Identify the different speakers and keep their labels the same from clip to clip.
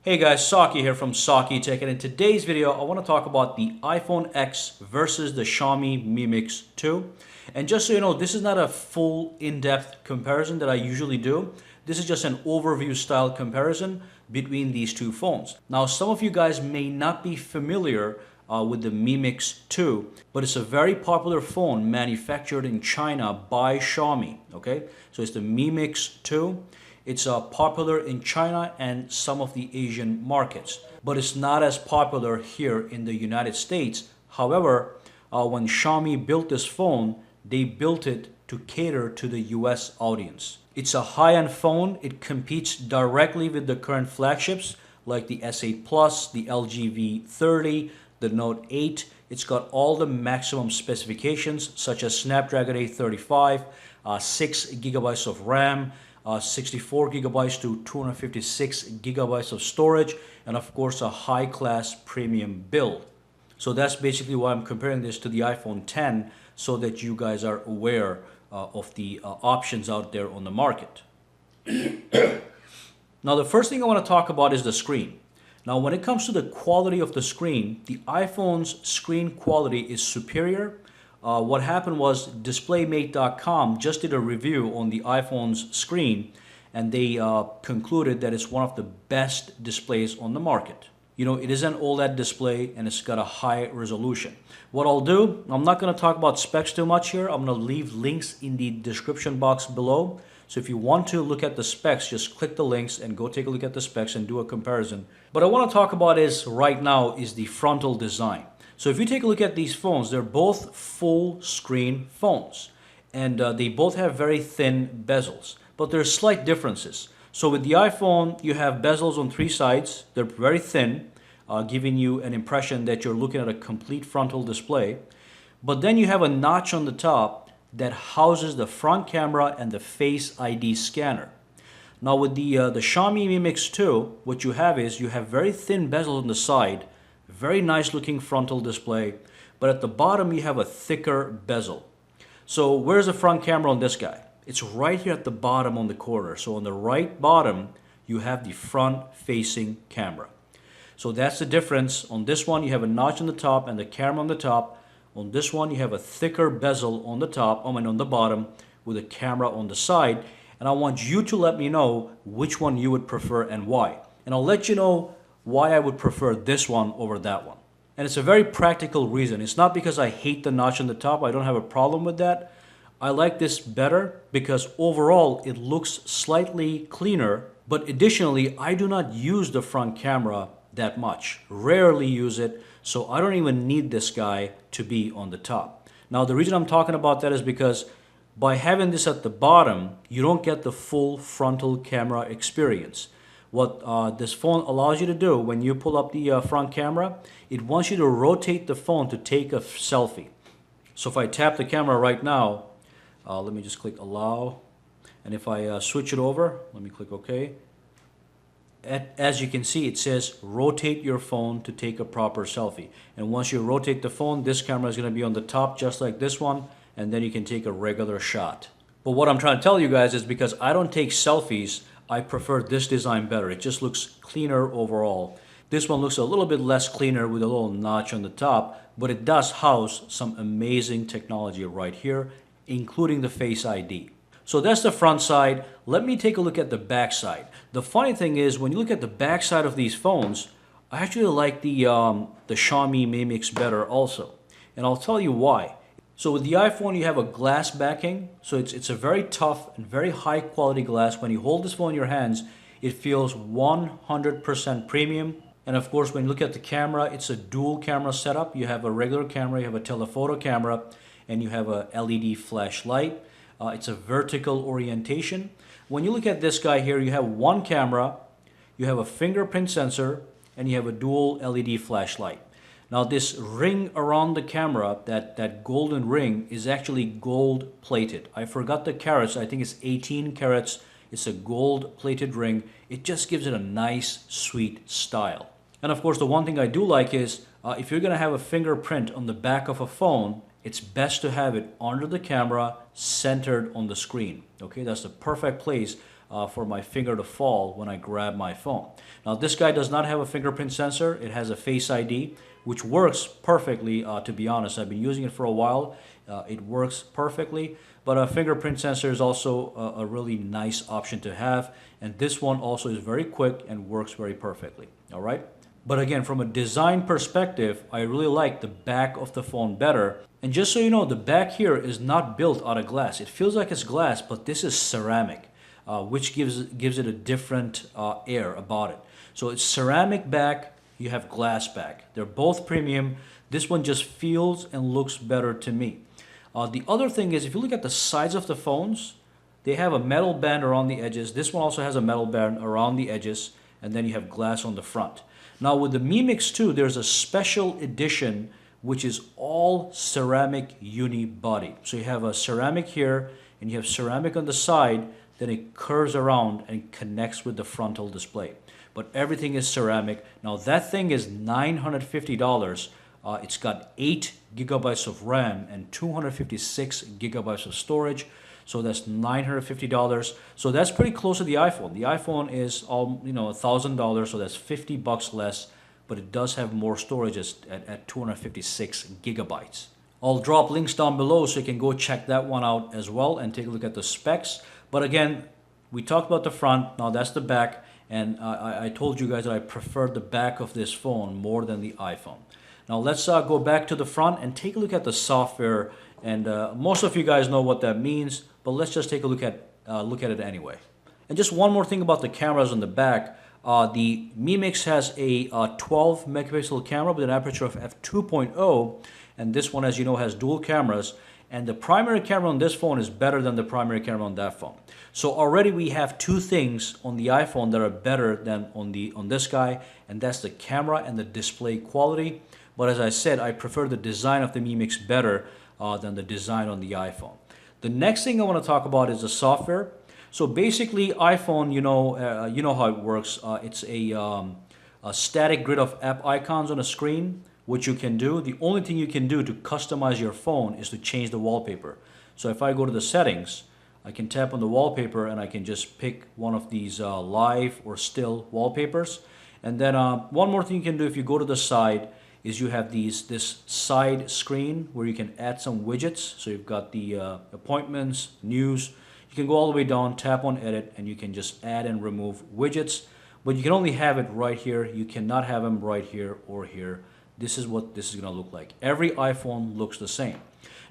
Speaker 1: Hey guys, Saki here from SAKITECH, and in today's video I want to talk about the iPhone X versus the Xiaomi Mi Mix 2. And just so you know, this is not a full in-depth comparison that I usually do. This is just an overview style comparison between these two phones. Now some of you guys may not be familiar with the Mi Mix 2, but it's a very popular phone manufactured in China by Xiaomi. Okay, so it's the Mi Mix 2. It's popular in China and some of the Asian markets, but it's not as popular here in the United States. However, when Xiaomi built this phone, they built it to cater to the US audience. It's a high-end phone. It competes directly with the current flagships like the S8 Plus, the LG V30, the Note 8. It's got all the maximum specifications such as Snapdragon 835, 6 gigabytes of RAM, 64 gigabytes to 256 gigabytes of storage, and of course a high-class premium build. So that's basically why I'm comparing this to the iPhone X, so that you guys are aware of the options out there on the market. Now the first thing I want to talk about is the screen. Now when it comes to the quality of the screen, the iPhone's screen quality is superior. What happened was DisplayMate.com just did a review on the iPhone's screen, and they concluded that it's one of the best displays on the market. You know, it is an OLED display and it's got a high resolution. What I'll do, I'm not going to talk about specs too much here. I'm going to leave links in the description box below. So if you want to look at the specs, just click the links and go take a look at the specs and do a comparison. What I want to talk about is right now is the frontal design. So if you take a look at these phones, they're both full screen phones, and they both have very thin bezels, but there's slight differences. So with the iPhone, you have bezels on three sides. They're very thin, giving you an impression that you're looking at a complete frontal display. But then you have a notch on the top that houses the front camera and the Face ID scanner. Now with the Xiaomi Mi Mix 2, what you have is you have very thin bezels on the side, very nice looking frontal display, but at the bottom you have a thicker bezel. So where's the front camera on this guy? It's right here at the bottom on the corner. So on the right bottom you have the front facing camera. So that's the difference. On this one you have a notch on the top and the camera on the top. On this one you have a thicker bezel on the top, on the bottom, with a camera on the side. And I want you to let me know which one you would prefer and why. And I'll let you know why I would prefer this one over that one. And it's a very practical reason. It's not because I hate the notch on the top. I don't have a problem with that. I like this better because overall it looks slightly cleaner. But additionally, I do not use the front camera that much. Rarely use it. So I don't even need this guy to be on the top. Now the reason I'm talking about that is because by having this at the bottom, you don't get the full frontal camera experience. What this phone allows you to do when you pull up the front camera, it wants you to rotate the phone to take a selfie. So if I tap the camera right now, let me just click allow, and if I switch it over, let me click OK. As you can see, it says rotate your phone to take a proper selfie. And once you rotate the phone, this camera is going to be on the top just like this one, and then you can take a regular shot. But what I'm trying to tell you guys is because I don't take selfies, I prefer this design better. It just looks cleaner overall. This one looks a little bit less cleaner with a little notch on the top, but it does house some amazing technology right here, including the Face ID. So that's the front side. Let me take a look at the back side. The funny thing is, when you look at the back side of these phones, I actually like the Xiaomi Mi Mix better also. And I'll tell you why. So with the iPhone, you have a glass backing. So it's a very tough and very high quality glass. When you hold this phone in your hands, it feels 100% premium. And of course, when you look at the camera, it's a dual camera setup. You have a regular camera, you have a telephoto camera, and you have a LED flashlight. It's a vertical orientation. When you look at this guy here, you have one camera, you have a fingerprint sensor, and you have a dual LED flashlight. Now this ring around the camera, that golden ring, is actually gold plated. I forgot the carats. I think it's 18 carats. It's a gold plated ring. It just gives it a nice, sweet style. And of course, the one thing I do like is if you're going to have a fingerprint on the back of a phone, it's best to have it under the camera, centered on the screen. Okay, that's the perfect place for my finger to fall when I grab my phone. Now this guy does not have a fingerprint sensor. It has a Face ID, which works perfectly, to be honest. I've been using it for a while. It works perfectly, but a fingerprint sensor is also a really nice option to have. And this one also is very quick and works very perfectly, all right? But again, from a design perspective, I really like the back of the phone better. And just so you know, the back here is not built out of glass. It feels like it's glass, but this is ceramic, which gives it a different air about it. So it's ceramic back, you have glass back. They're both premium. This one just feels and looks better to me. The other thing is, if you look at the sides of the phones, they have a metal band around the edges. This one also has a metal band around the edges, and then you have glass on the front. Now with the Mi Mix 2, there's a special edition which is all ceramic uni body. So you have a ceramic here and you have ceramic on the side, then it curves around and connects with the frontal display. But everything is ceramic. Now that thing is $950. It's got 8 gigabytes of RAM and 256 gigabytes of storage. So that's $950. So that's pretty close to the iPhone. The iPhone is $1,000, so that's $50 less, but it does have more storage at 256 gigabytes. I'll drop links down below so you can go check that one out as well and take a look at the specs. But again, we talked about the front, now that's the back, and I told you guys that I prefer the back of this phone more than the iPhone. Now let's go back to the front and take a look at the software. And most of you guys know what that means, but let's just take a look at it anyway. And just one more thing about the cameras on the back. The Mi Mix has a 12 megapixel camera with an aperture of f2.0, and this one, as you know, has dual cameras. And the primary camera on this phone is better than the primary camera on that phone. So already we have two things on the iPhone that are better than on this guy, and that's the camera and the display quality. But as I said, I prefer the design of the Mi Mix better than the design on the iPhone. The next thing I want to talk about is the software. So basically, iPhone, you know how it works. It's a static grid of app icons on a screen, which you can do. The only thing you can do to customize your phone is to change the wallpaper. So if I go to the settings, I can tap on the wallpaper and I can just pick one of these live or still wallpapers. And then one more thing you can do if you go to the side is you have this side screen where you can add some widgets. So you've got the appointments, news. You can go all the way down, tap on edit, and you can just add and remove widgets. But you can only have it right here. You cannot have them right here or here. This is what this is going to look like. Every iPhone looks the same.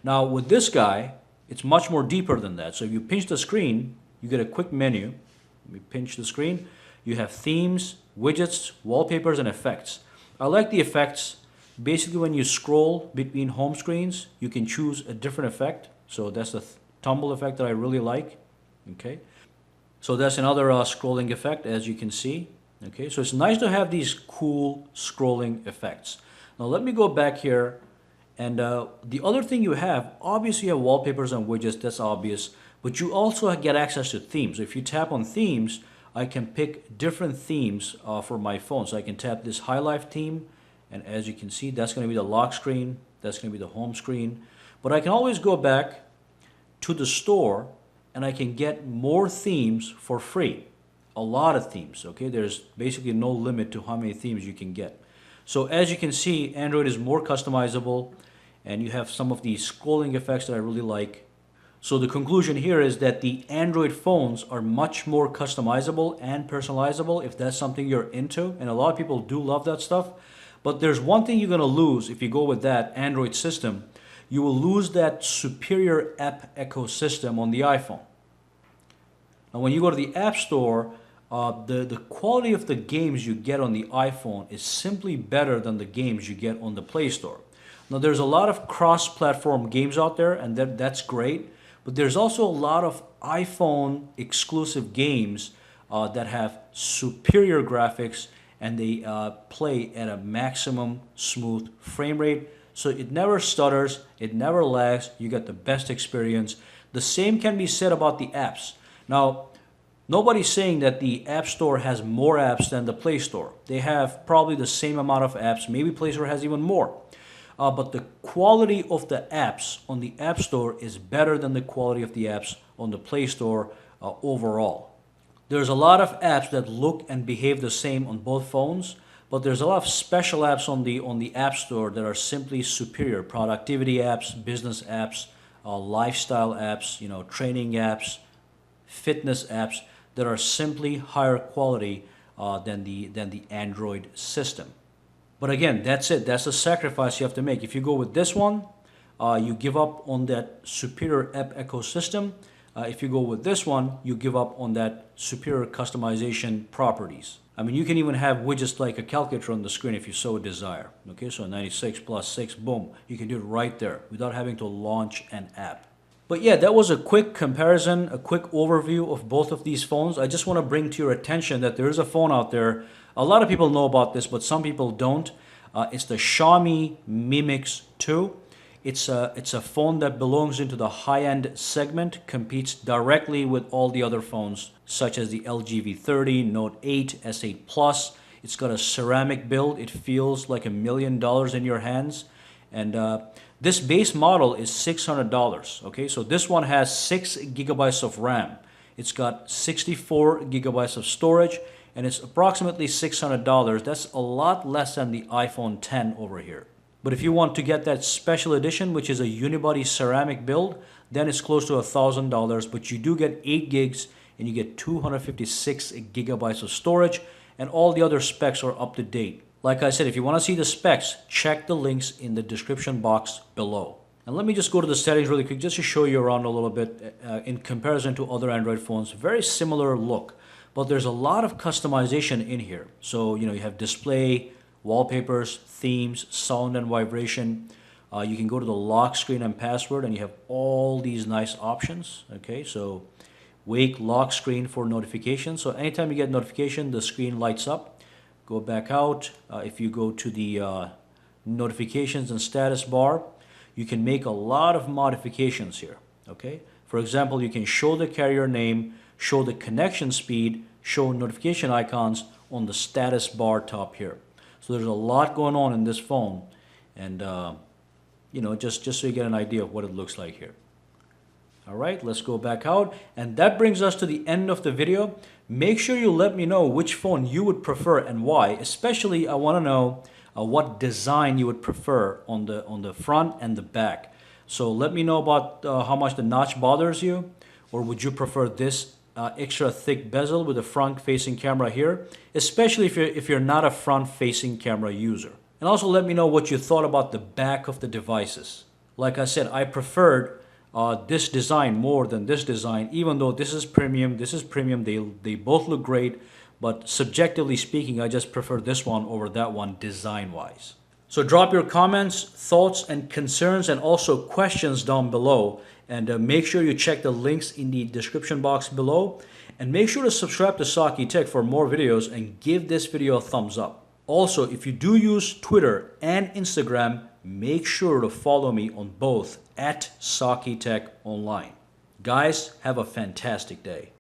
Speaker 1: Now with this guy, it's much more deeper than that. So if you pinch the screen, you get a quick menu. Let me pinch the screen. You have themes, widgets, wallpapers, and effects. I like the effects. Basically, when you scroll between home screens, you can choose a different effect. So that's the tumble effect that I really like. Okay. So that's another scrolling effect, as you can see. Okay. So it's nice to have these cool scrolling effects. Now let me go back here. And the other thing you have, obviously you have wallpapers and widgets, that's obvious. But you also get access to themes. So if you tap on themes, I can pick different themes for my phone. So I can tap this High Life theme. And as you can see, that's going to be the lock screen. That's going to be the home screen. But I can always go back to the store and I can get more themes for free. A lot of themes, okay? There's basically no limit to how many themes you can get. So as you can see, Android is more customizable and you have some of these scrolling effects that I really like. So the conclusion here is that the Android phones are much more customizable and personalizable if that's something you're into. And a lot of people do love that stuff. But there's one thing you're going to lose if you go with that Android system. You will lose that superior app ecosystem on the iPhone. Now when you go to the App Store, the quality of the games you get on the iPhone is simply better than the games you get on the Play Store. Now there's a lot of cross-platform games out there, and that's great. But there's also a lot of iPhone exclusive games that have superior graphics and they play at a maximum smooth frame rate. So it never stutters, it never lags, you get the best experience. The same can be said about the apps. Now, nobody's saying that the App Store has more apps than the Play Store. They have probably the same amount of apps, maybe Play Store has even more. But the quality of the apps on the App Store is better than the quality of the apps on the Play Store overall. There's a lot of apps that look and behave the same on both phones, but there's a lot of special apps on the App Store that are simply superior. Productivity apps, business apps, lifestyle apps, training apps, fitness apps that are simply higher quality than the Android system. But again, that's it. That's the sacrifice you have to make. If you go with this one, you give up on that superior app ecosystem. If you go with this one, you give up on that superior customization properties. I mean, you can even have widgets like a calculator on the screen if you so desire. Okay, so 96 plus 6, boom. You can do it right there without having to launch an app. But yeah, that was a quick comparison, a quick overview of both of these phones. I just want to bring to your attention that there is a phone out there. A lot of people know about this, but some people don't. It's the Xiaomi Mi Mix 2. It's a phone that belongs into the high-end segment, competes directly with all the other phones, such as the LG V30, Note 8, S8 Plus. It's got a ceramic build. It feels like $1 million in your hands. And this base model is $600. Okay, so this one has 6 gigabytes of RAM. It's got 64 gigabytes of storage, and it's approximately $600. That's a lot less than the iPhone 10 over here. But if you want to get that special edition, which is a unibody ceramic build, then it's close to $1,000. But you do get 8 gigs and you get 256 gigabytes of storage, and all the other specs are up to date. Like I said, if you want to see the specs, check the links in the description box below. And let me just go to the settings really quick just to show you around a little bit in comparison to other Android phones. Very similar look, but there's a lot of customization in here. So, you have display, wallpapers, themes, sound and vibration. You can go to the lock screen and password, and you have all these nice options. Okay, so wake lock screen for notifications. So anytime you get notification, the screen lights up. Go back out. If you go to the notifications and status bar, you can make a lot of modifications here. Okay, for example, you can show the carrier name, show the connection speed, show notification icons on the status bar top here. So there's a lot going on in this phone, and just so you get an idea of what it looks like here. All right, let's go back out, and that brings us to the end of the video. Make sure you let me know which phone you would prefer and why. Especially, I want to know what design you would prefer on the front and the back. So let me know about how much the notch bothers you, or would you prefer this extra thick bezel with a front-facing camera here, especially if you're not a front-facing camera user. And also let me know what you thought about the back of the devices. Like I said, I preferred this design more than this design, even though this is premium, they both look great, but subjectively speaking, I just prefer this one over that one design-wise. So drop your comments, thoughts, and concerns, and also questions down below. And make sure you check the links in the description box below. And make sure to subscribe to SAKITECH for more videos and give this video a thumbs up. Also, if you do use Twitter and Instagram, make sure to follow me on both @SAKITECH Online. Guys, have a fantastic day.